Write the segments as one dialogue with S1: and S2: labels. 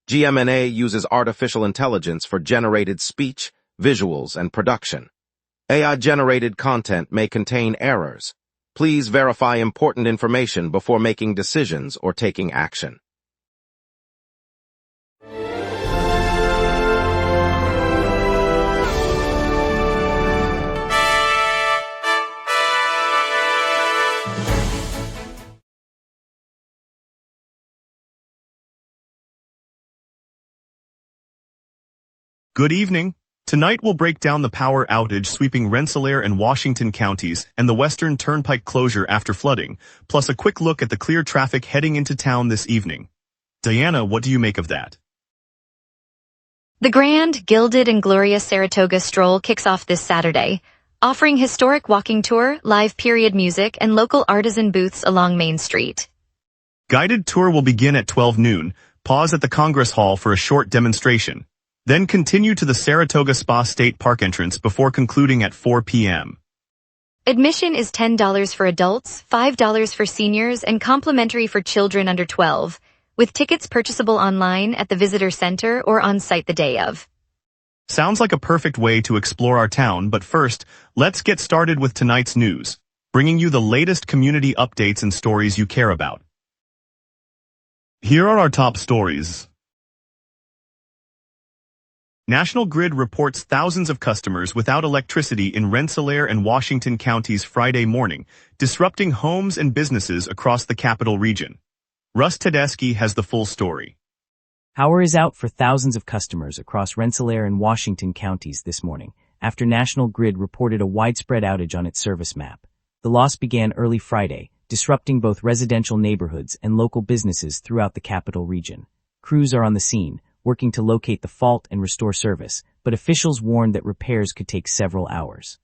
S1: GMNA uses artificial intelligence for generated speech, visuals, and production. AI-generated content may contain errors. Please verify important information before making decisions or taking action.
S2: Good evening. Tonight we'll break down the power outage sweeping Rensselaer and Washington counties and the Western Turnpike closure after flooding, plus a quick look at the clear traffic heading into town this evening. Diana, what do you make of that?
S3: The grand, gilded, and glorious Saratoga stroll kicks off this Saturday, offering historic walking tour, live period music, and local artisan booths along Main Street.
S2: Guided tour will begin at 12 noon, pause at the Congress Hall for a short demonstration. Then continue to the Saratoga Spa State Park entrance before concluding at 4 p.m.
S3: Admission is $10 for adults, $5 for seniors, and complimentary for children under 12, with tickets purchasable online at the visitor center or on site the day of.
S2: Sounds like a perfect way to explore our town, but first, let's get started with tonight's news, bringing you the latest community updates and stories you care about. Here are our top stories. National Grid reports thousands of customers without electricity in Rensselaer and Washington counties Friday morning, disrupting homes and businesses across the capital region. Russ Tedeschi has the full story.
S4: Power is out for thousands of customers across Rensselaer and Washington counties this morning, after National Grid reported a widespread outage on its service map. The loss began early Friday, disrupting both residential neighborhoods and local businesses throughout the capital region. Crews are on the scene, working to locate the fault and restore service, but officials warned that repairs could take several hours.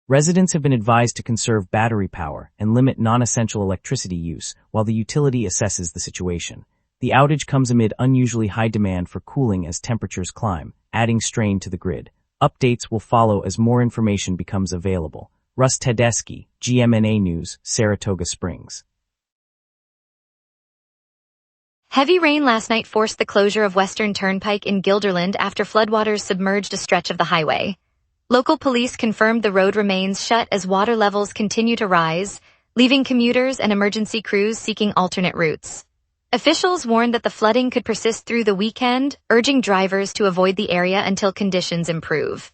S4: Residents have been advised to conserve battery power and limit non-essential electricity use while the utility assesses the situation. The outage comes amid unusually high demand for cooling as temperatures climb, adding strain to the grid. Updates will follow as more information becomes available. Russ Tedeschi, GMNA News, Saratoga Springs.
S3: Heavy rain last night forced the closure of Western Turnpike in Guilderland after floodwaters submerged a stretch of the highway. Local police confirmed the road remains shut as water levels continue to rise, leaving commuters and emergency crews seeking alternate routes. Officials warned that the flooding could persist through the weekend, urging drivers to avoid the area until conditions improve.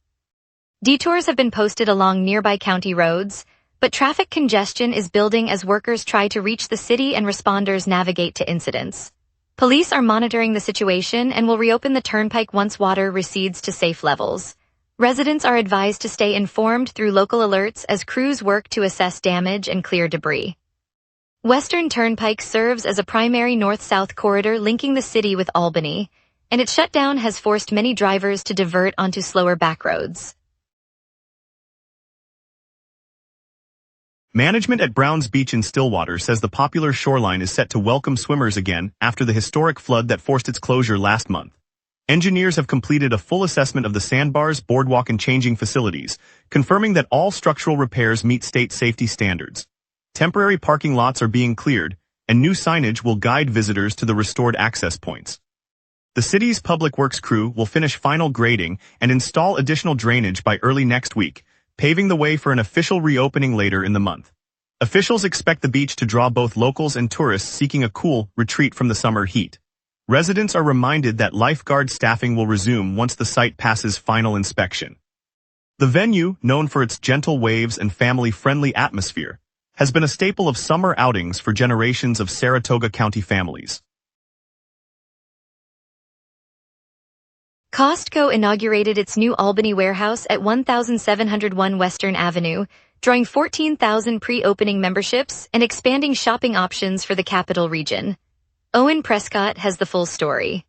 S3: Detours have been posted along nearby county roads, but traffic congestion is building as workers try to reach the city and responders navigate to incidents. Police are monitoring the situation and will reopen the turnpike once water recedes to safe levels. Residents are advised to stay informed through local alerts as crews work to assess damage and clear debris. Western Turnpike serves as a primary north-south corridor linking the city with Albany, and its shutdown has forced many drivers to divert onto slower backroads.
S2: Management at Browns Beach in Stillwater says the popular shoreline is set to welcome swimmers again after the historic flood that forced its closure last month. Engineers have completed a full assessment of the sandbars, boardwalk, and changing facilities, confirming that all structural repairs meet state safety standards. Temporary parking lots are being cleared, and new signage will guide visitors to the restored access points. The city's public works crew will finish final grading and install additional drainage by early next week, paving the way for an official reopening later in the month. Officials expect the beach to draw both locals and tourists seeking a cool retreat from the summer heat. Residents are reminded that lifeguard staffing will resume once the site passes final inspection. The venue, known for its gentle waves and family-friendly atmosphere, has been a staple of summer outings for generations of Saratoga County families.
S3: Costco inaugurated its new Albany warehouse at 1701 Western Avenue, drawing 14,000 pre-opening memberships and expanding shopping options for the capital region. Owen Prescott has the full story.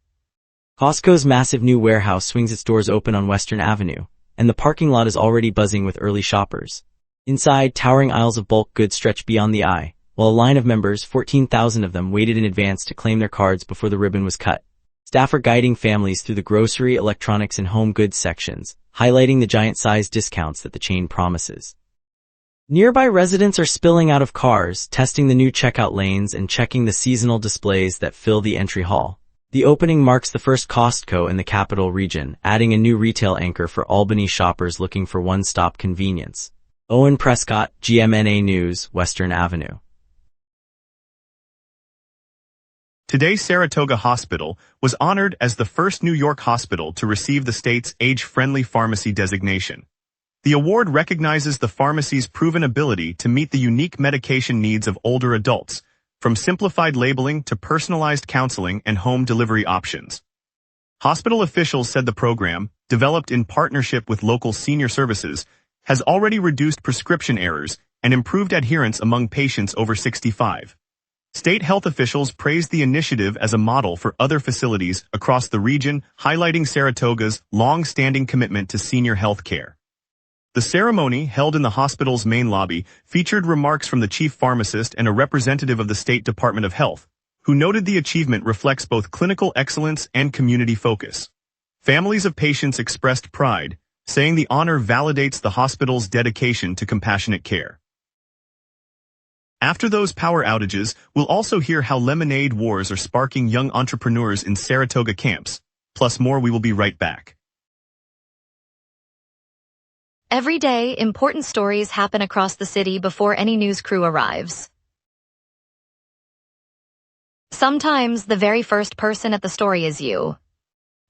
S5: Costco's massive new warehouse swings its doors open on Western Avenue, and the parking lot is already buzzing with early shoppers. Inside, towering aisles of bulk goods stretch beyond the eye, while a line of members, 14,000 of them, waited in advance to claim their cards before the ribbon was cut. Staff are guiding families through the grocery, electronics, and home goods sections, highlighting the giant-sized discounts that the chain promises. Nearby residents are spilling out of cars, testing the new checkout lanes and checking the seasonal displays that fill the entry hall. The opening marks the first Costco in the capital region, adding a new retail anchor for Albany shoppers looking for one-stop convenience. Owen Prescott, GMNA News, Western Avenue.
S2: Today, Saratoga Hospital was honored as the first New York hospital to receive the state's age-friendly pharmacy designation. The award recognizes the pharmacy's proven ability to meet the unique medication needs of older adults, from simplified labeling to personalized counseling and home delivery options. Hospital officials said the program, developed in partnership with local senior services, has already reduced prescription errors and improved adherence among patients over 65. State health officials praised the initiative as a model for other facilities across the region, highlighting Saratoga's long-standing commitment to senior health care. The ceremony, held in the hospital's main lobby, featured remarks from the chief pharmacist and a representative of the State Department of Health, who noted the achievement reflects both clinical excellence and community focus. Families of patients expressed pride, saying the honor validates the hospital's dedication to compassionate care. After those power outages, we'll also hear how lemonade wars are sparking young entrepreneurs in Saratoga camps. Plus more, we will be right back.
S3: Every day, important stories happen across the city before any news crew arrives. Sometimes the very first person at the story is you.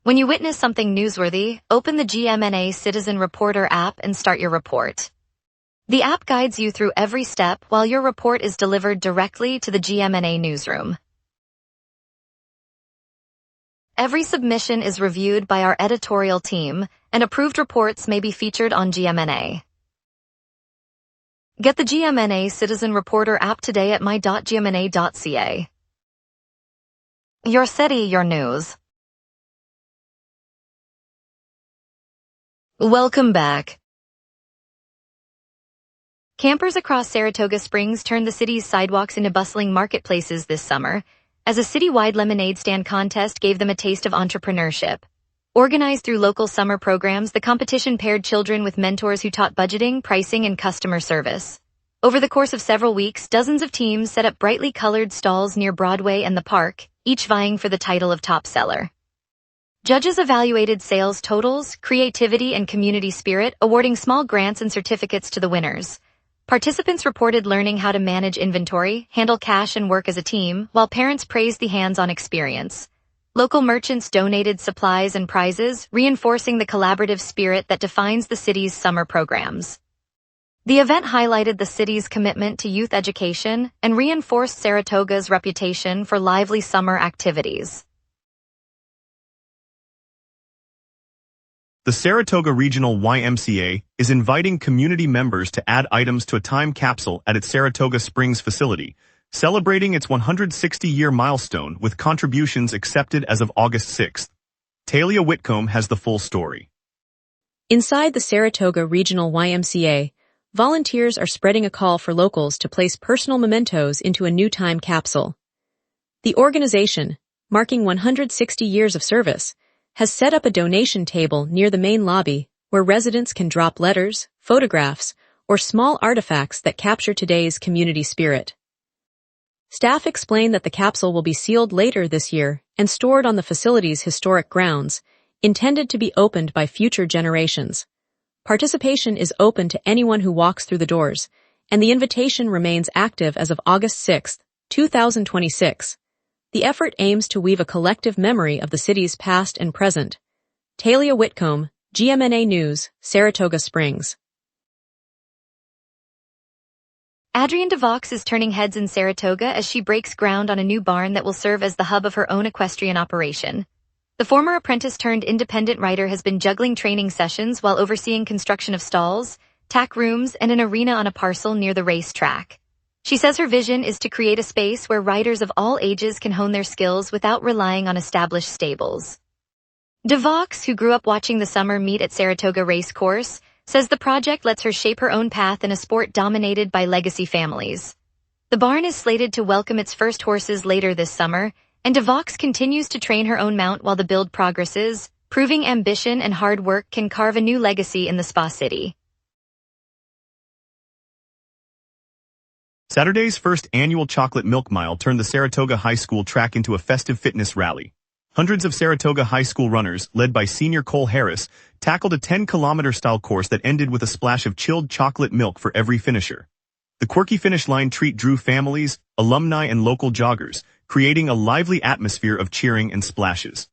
S3: When you witness something newsworthy, open the GMNA Citizen Reporter app and start your report. The app guides you through every step while your report is delivered directly to the GMNA newsroom. Every submission is reviewed by our editorial team, and approved reports may be featured on GMNA. Get the GMNA Citizen Reporter app today at my.gmna.ca. Your city, your news. Welcome back. Campers across Saratoga Springs turned the city's sidewalks into bustling marketplaces this summer, as a citywide lemonade stand contest gave them a taste of entrepreneurship. Organized through local summer programs, the competition paired children with mentors who taught budgeting, pricing, and customer service. Over the course of several weeks, dozens of teams set up brightly colored stalls near Broadway and the park, each vying for the title of top seller. Judges evaluated sales totals, creativity, and community spirit, awarding small grants and certificates to the winners. Participants reported learning how to manage inventory, handle cash, and work as a team, while parents praised the hands-on experience. Local merchants donated supplies and prizes, reinforcing the collaborative spirit that defines the city's summer programs. The event highlighted the city's commitment to youth education and reinforced Saratoga's reputation for lively summer activities.
S2: The Saratoga Regional YMCA is inviting community members to add items to a time capsule at its Saratoga Springs facility, celebrating its 160-year milestone with contributions accepted as of August 6th. Talia Whitcomb has the full story.
S6: Inside the Saratoga Regional YMCA, volunteers are spreading a call for locals to place personal mementos into a new time capsule. The organization, marking 160 years of service, has set up a donation table near the main lobby where residents can drop letters, photographs, or small artifacts that capture today's community spirit. Staff explain that the capsule will be sealed later this year and stored on the facility's historic grounds, intended to be opened by future generations. Participation is open to anyone who walks through the doors, and the invitation remains active as of August 6, 2026. The effort aims to weave a collective memory of the city's past and present. Talia Whitcomb, GMNA News, Saratoga Springs.
S3: Adrienne DeVaux is turning heads in Saratoga as she breaks ground on a new barn that will serve as the hub of her own equestrian operation. The former apprentice-turned-independent writer has been juggling training sessions while overseeing construction of stalls, tack rooms, and an arena on a parcel near the racetrack. She says her vision is to create a space where riders of all ages can hone their skills without relying on established stables. DeVaux, who grew up watching the summer meet at Saratoga Race Course, says the project lets her shape her own path in a sport dominated by legacy families. The barn is slated to welcome its first horses later this summer, and DeVaux continues to train her own mount while the build progresses, proving ambition and hard work can carve a new legacy in the Spa City.
S2: Saturday's first annual Chocolate Milk Mile turned the Saratoga High School track into a festive fitness rally. Hundreds of Saratoga High School runners, led by senior Cole Harris, tackled a 10-kilometer style course that ended with a splash of chilled chocolate milk for every finisher. The quirky finish line treat drew families, alumni, and local joggers, creating a lively atmosphere of cheering and splashes.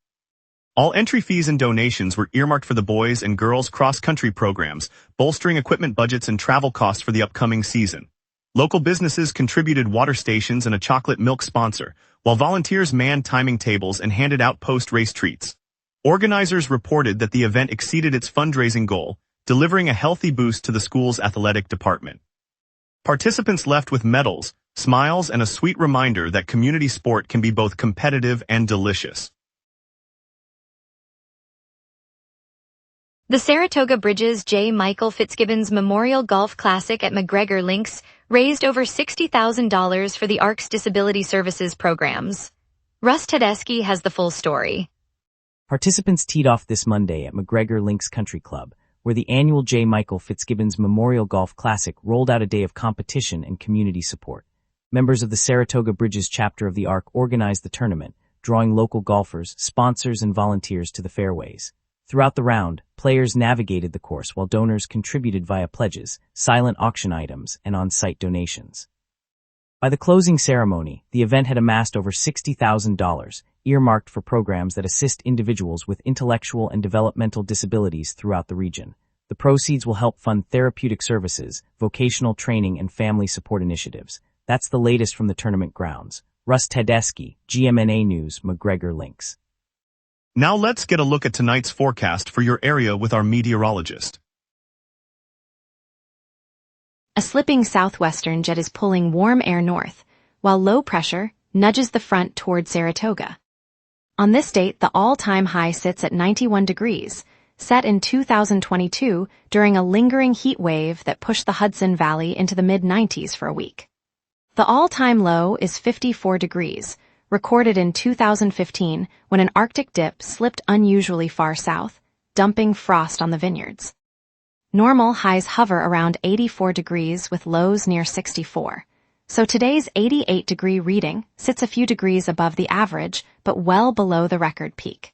S2: All entry fees and donations were earmarked for the boys and girls cross-country programs, bolstering equipment budgets and travel costs for the upcoming season. Local businesses contributed water stations and a chocolate milk sponsor, while volunteers manned timing tables and handed out post-race treats. Organizers reported that the event exceeded its fundraising goal, delivering a healthy boost to the school's athletic department. Participants left with medals, smiles, and a sweet reminder that community sport can be both competitive and delicious.
S3: The Saratoga Bridges J. Michael Fitzgibbons Memorial Golf Classic at McGregor Links raised over $60,000 for the ARC's disability services programs. Russ Tedeschi has the full story.
S4: Participants teed off this Monday at McGregor Links Country Club, where the annual J. Michael Fitzgibbons Memorial Golf Classic rolled out a day of competition and community support. Members of the Saratoga Bridges chapter of the ARC organized the tournament, drawing local golfers, sponsors, and volunteers to the fairways. Throughout the round, players navigated the course while donors contributed via pledges, silent auction items, and on-site donations. By the closing ceremony, the event had amassed over $60,000, earmarked for programs that assist individuals with intellectual and developmental disabilities throughout the region. The proceeds will help fund therapeutic services, vocational training, and family support initiatives. That's the latest from the tournament grounds. Russ Tedeschi, GMNA News, McGregor Links.
S2: Now let's get a look at tonight's forecast for your area with our meteorologist.
S6: A slipping southwestern jet is pulling warm air north, while low pressure nudges the front toward Saratoga. On this date, the all-time high sits at 91 degrees, set in 2022 during a lingering heat wave that pushed the Hudson Valley into the mid-90s for a week. The all-time low is 54 degrees, recorded in 2015 when an Arctic dip slipped unusually far south, dumping frost on the vineyards. Normal highs hover around 84 degrees with lows near 64, so today's 88-degree reading sits a few degrees above the average but well below the record peak.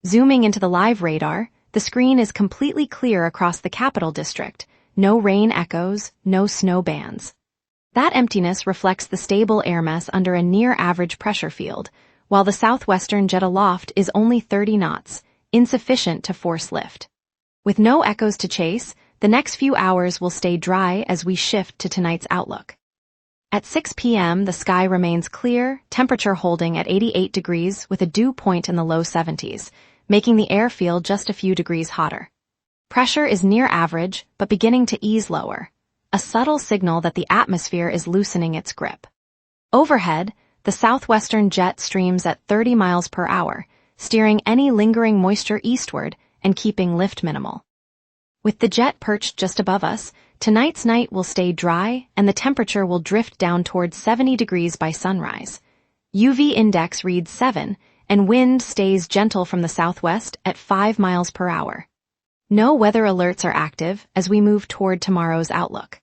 S6: Zooming into the live radar, the screen is completely clear across the Capital District, no rain echoes, no snow bands. That emptiness reflects the stable air mass under a near-average pressure field, while the southwestern jet aloft is only 30 knots, insufficient to force lift. With no echoes to chase, the next few hours will stay dry as we shift to tonight's outlook. At 6 p.m., the sky remains clear, temperature holding at 88 degrees with a dew point in the low 70s, making the air feel just a few degrees hotter. Pressure is near average, but beginning to ease lower, a subtle signal that the atmosphere is loosening its grip. Overhead, the southwestern jet streams at 30 miles per hour, steering any lingering moisture eastward and keeping lift minimal. With the jet perched just above us, tonight's night will stay dry and the temperature will drift down towards 70 degrees by sunrise. UV index reads 7, and wind stays gentle from the southwest at 5 miles per hour. No weather alerts are active as we move toward tomorrow's outlook.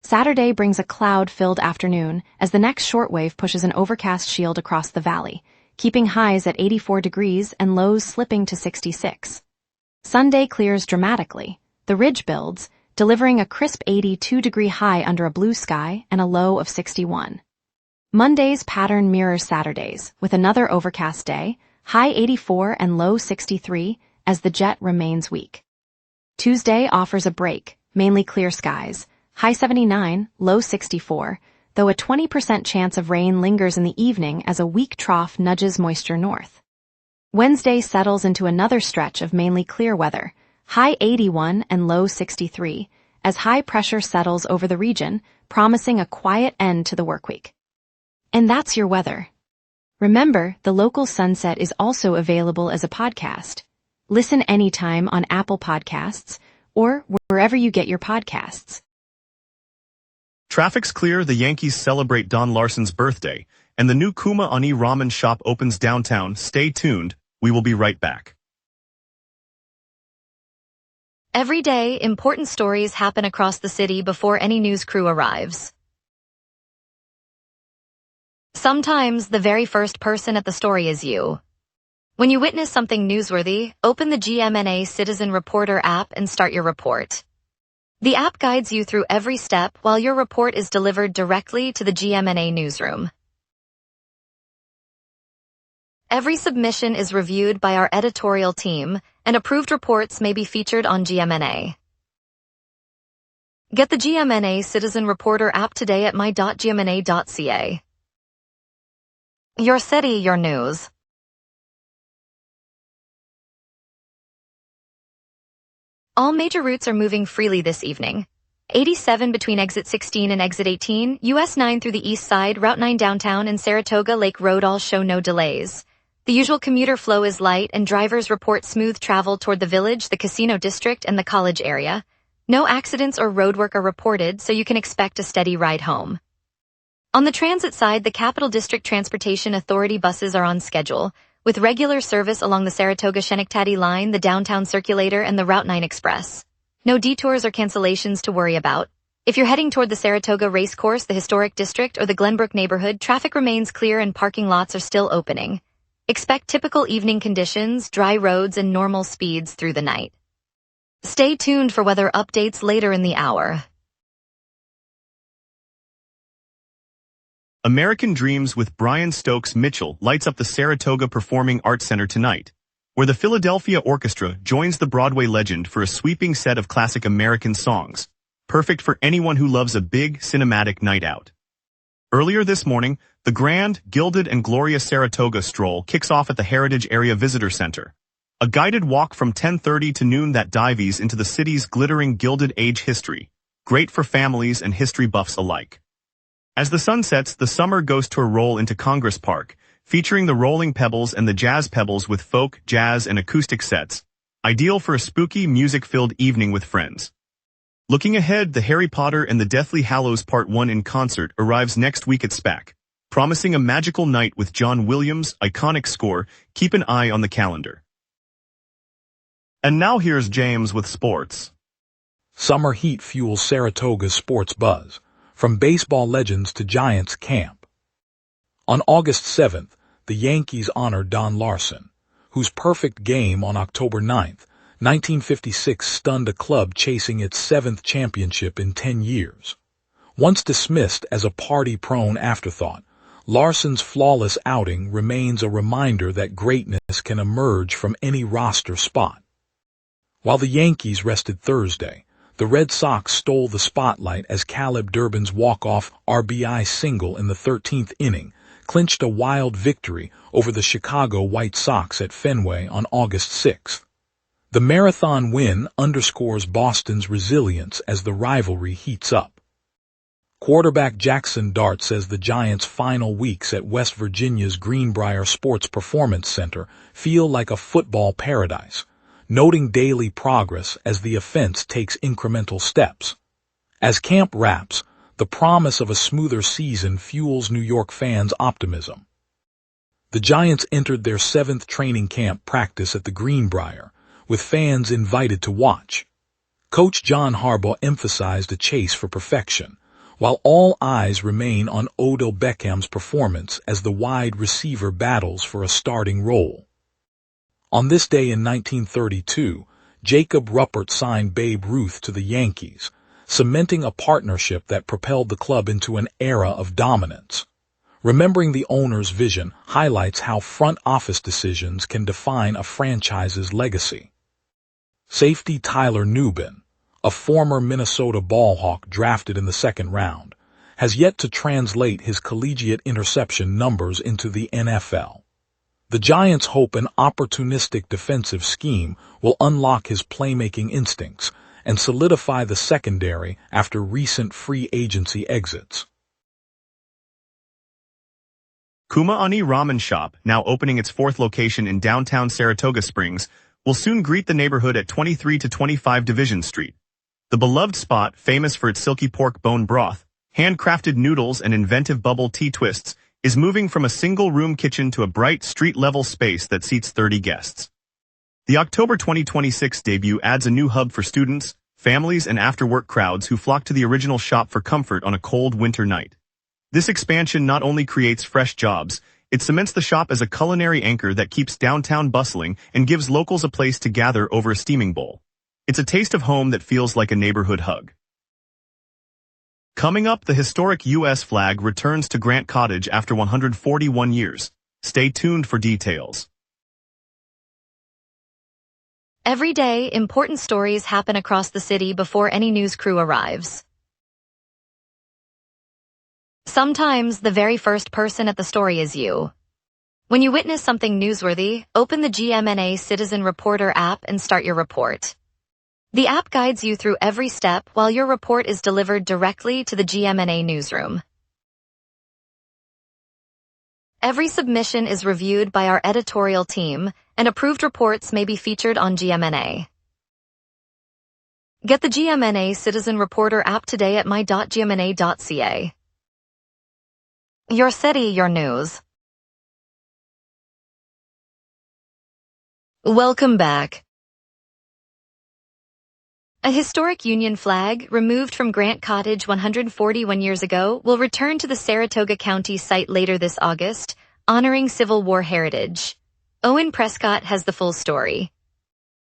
S6: Saturday brings a cloud-filled afternoon as the next shortwave pushes an overcast shield across the valley, keeping highs at 84 degrees and lows slipping to 66. Sunday clears dramatically. The ridge builds, delivering a crisp 82-degree high under a blue sky and a low of 61. Monday's pattern mirrors Saturday's, with another overcast day, high 84 and low 63, as the jet remains weak. Tuesday offers a break, mainly clear skies, high 79, low 64, though a 20% chance of rain lingers in the evening as a weak trough nudges moisture north. Wednesday settles into another stretch of mainly clear weather, high 81 and low 63, as high pressure settles over the region, promising a quiet end to the workweek. And that's your weather. Remember, the local sunset is also available as a podcast. Listen anytime on Apple Podcasts or wherever you get your podcasts.
S2: Traffic's clear, the Yankees celebrate Don Larson's birthday, and the new Kuma Ani ramen shop opens downtown. Stay tuned, we will be right back.
S3: Every day, important stories happen across the city before any news crew arrives. Sometimes the very first person at the story is you. When you witness something newsworthy, open the GMNA Citizen Reporter app and start your report. The app guides you through every step while your report is delivered directly to the GMNA newsroom. Every submission is reviewed by our editorial team, and approved reports may be featured on GMNA. Get the GMNA Citizen Reporter app today at my.gmna.ca. Your city, your news. All major routes are moving freely this evening. 87 between exit 16 and exit 18, US 9 through the east side, Route 9 downtown and Saratoga Lake Road all show no delays. The usual commuter flow is light and drivers report smooth travel toward the village, the casino district, and the college area. No accidents or roadwork are reported, so you can expect a steady ride home. On the transit side, the Capital District Transportation Authority buses are on schedule, with regular service along the Saratoga-Schenectady line, the Downtown Circulator, and the Route 9 Express. No detours or cancellations to worry about. If you're heading toward the Saratoga Racecourse, the Historic District, or the Glenbrook neighborhood, traffic remains clear and parking lots are still opening. Expect typical evening conditions, dry roads, and normal speeds through the night. Stay tuned for weather updates later in the hour.
S2: American Dreams with Brian Stokes Mitchell lights up the Saratoga Performing Arts Center tonight, where the Philadelphia Orchestra joins the Broadway legend for a sweeping set of classic American songs, perfect for anyone who loves a big, cinematic night out. Earlier this morning, the grand, gilded and glorious Saratoga stroll kicks off at the Heritage Area Visitor Center, a guided walk from 10:30 to noon that dives into the city's glittering Gilded Age history, great for families and history buffs alike. As the sun sets, the summer ghost tour roll into Congress Park, featuring the Rolling Pebbles and the Jazz Pebbles with folk, jazz, and acoustic sets, ideal for a spooky, music-filled evening with friends. Looking ahead, the Harry Potter and the Deathly Hallows Part 1 in concert arrives next week at SPAC, promising a magical night with John Williams' iconic score. Keep an eye on the calendar. And now here's James with sports.
S7: Summer heat fuels Saratoga's sports buzz, from baseball legends to Giants camp. On August 7th, the Yankees honored Don Larson, whose perfect game on October 9th, 1956 stunned a club chasing its 7th championship in 10 years. Once dismissed as a party-prone afterthought, Larson's flawless outing remains a reminder that greatness can emerge from any roster spot. While the Yankees rested Thursday, the Red Sox stole the spotlight as Caleb Durbin's walk-off RBI single in the 13th inning clinched a wild victory over the Chicago White Sox at Fenway on August 6th. The marathon win underscores Boston's resilience as the rivalry heats up. Quarterback Jackson Dart says the Giants' final weeks at West Virginia's Greenbrier Sports Performance Center feel like a football paradise, noting daily progress as the offense takes incremental steps. As camp wraps, the promise of a smoother season fuels New York fans' optimism. The Giants entered their 7th training camp practice at the Greenbrier, with fans invited to watch. Coach John Harbaugh emphasized a chase for perfection, while all eyes remain on Odell Beckham's performance as the wide receiver battles for a starting role. On this day in 1932, Jacob Ruppert signed Babe Ruth to the Yankees, cementing a partnership that propelled the club into an era of dominance. Remembering the owner's vision highlights how front office decisions can define a franchise's legacy. Safety Tyler Nubin, a former Minnesota ballhawk drafted in the 2nd round, has yet to translate his collegiate interception numbers into the NFL. The Giants hope an opportunistic defensive scheme will unlock his playmaking instincts and solidify the secondary after recent free agency exits.
S2: Kuma Ani Ramen Shop, now opening its 4th location in downtown Saratoga Springs, will soon greet the neighborhood at 23 to 25 Division Street. The beloved spot, famous for its silky pork bone broth, handcrafted noodles, and inventive bubble tea twists, is moving from a single-room kitchen to a bright, street-level space that seats 30 guests. The October 2026 debut adds a new hub for students, families, and after-work crowds who flock to the original shop for comfort on a cold winter night. This expansion not only creates fresh jobs, It cements the shop as a culinary anchor that keeps downtown bustling and gives locals a place to gather over a steaming bowl. It's a taste of home that feels like a neighborhood hug. Coming up, the historic U.S. flag returns to Grant Cottage after 141 years. Stay tuned for details.
S3: Every day, important stories happen across the city before any news crew arrives. Sometimes the very first person at the story is you. When you witness something newsworthy, open the GMNA Citizen Reporter app and start your report. The app guides you through every step while your report is delivered directly to the GMNA newsroom. Every submission is reviewed by our editorial team, and approved reports may be featured on GMNA. Get the GMNA Citizen Reporter app today at my.gmna.ca. Your city, your news. Welcome back. A historic Union flag, removed from Grant Cottage 141 years ago, will return to the Saratoga County site later this August, honoring Civil War heritage. Owen Prescott has the full story.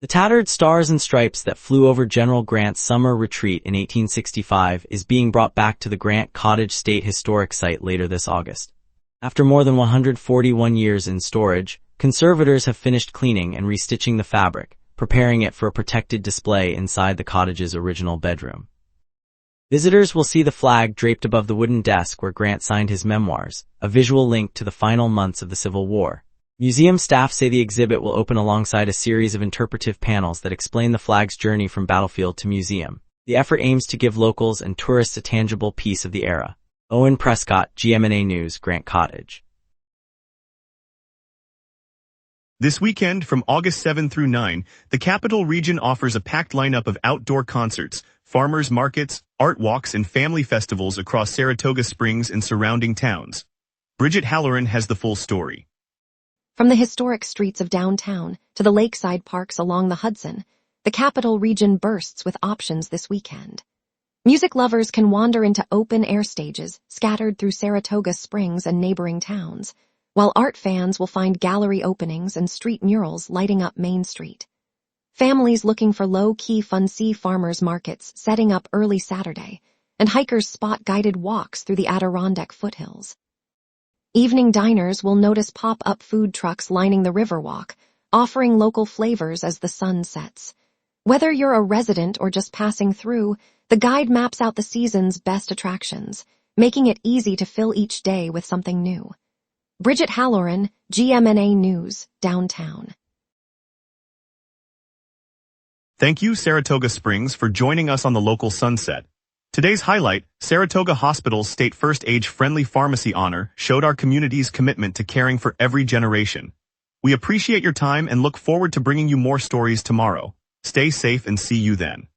S5: The tattered stars and stripes that flew over General Grant's summer retreat in 1865 is being brought back to the Grant Cottage State Historic Site later this August. After more than 141 years in storage, conservators have finished cleaning and restitching the fabric, preparing it for a protected display inside the cottage's original bedroom. Visitors will see the flag draped above the wooden desk where Grant signed his memoirs, a visual link to the final months of the Civil War. Museum staff say the exhibit will open alongside a series of interpretive panels that explain the flag's journey from battlefield to museum. The effort aims to give locals and tourists a tangible piece of the era. Owen Prescott, GMNA News, Grant Cottage.
S2: This weekend, from August 7 through 9, the Capital Region offers a packed lineup of outdoor concerts, farmers markets, art walks, and family festivals across Saratoga Springs and surrounding towns. Bridget Halloran has the full story.
S8: From the historic streets of downtown to the lakeside parks along the Hudson, the Capital Region bursts with options this weekend. Music lovers can wander into open-air stages scattered through Saratoga Springs and neighboring towns, while art fans will find gallery openings and street murals lighting up Main Street. Families looking for low-key fun-see farmers markets setting up early Saturday, and hikers spot guided walks through the Adirondack foothills. Evening diners will notice pop-up food trucks lining the Riverwalk, offering local flavors as the sun sets. Whether you're a resident or just passing through, the guide maps out the season's best attractions, making it easy to fill each day with something new. Bridget Halloran, GMNA News, Downtown.
S2: Thank you, Saratoga Springs, for joining us on the local sunset. Today's highlight, Saratoga Hospital's State First Age-Friendly Pharmacy Honor, showed our community's commitment to caring for every generation. We appreciate your time and look forward to bringing you more stories tomorrow. Stay safe and see you then.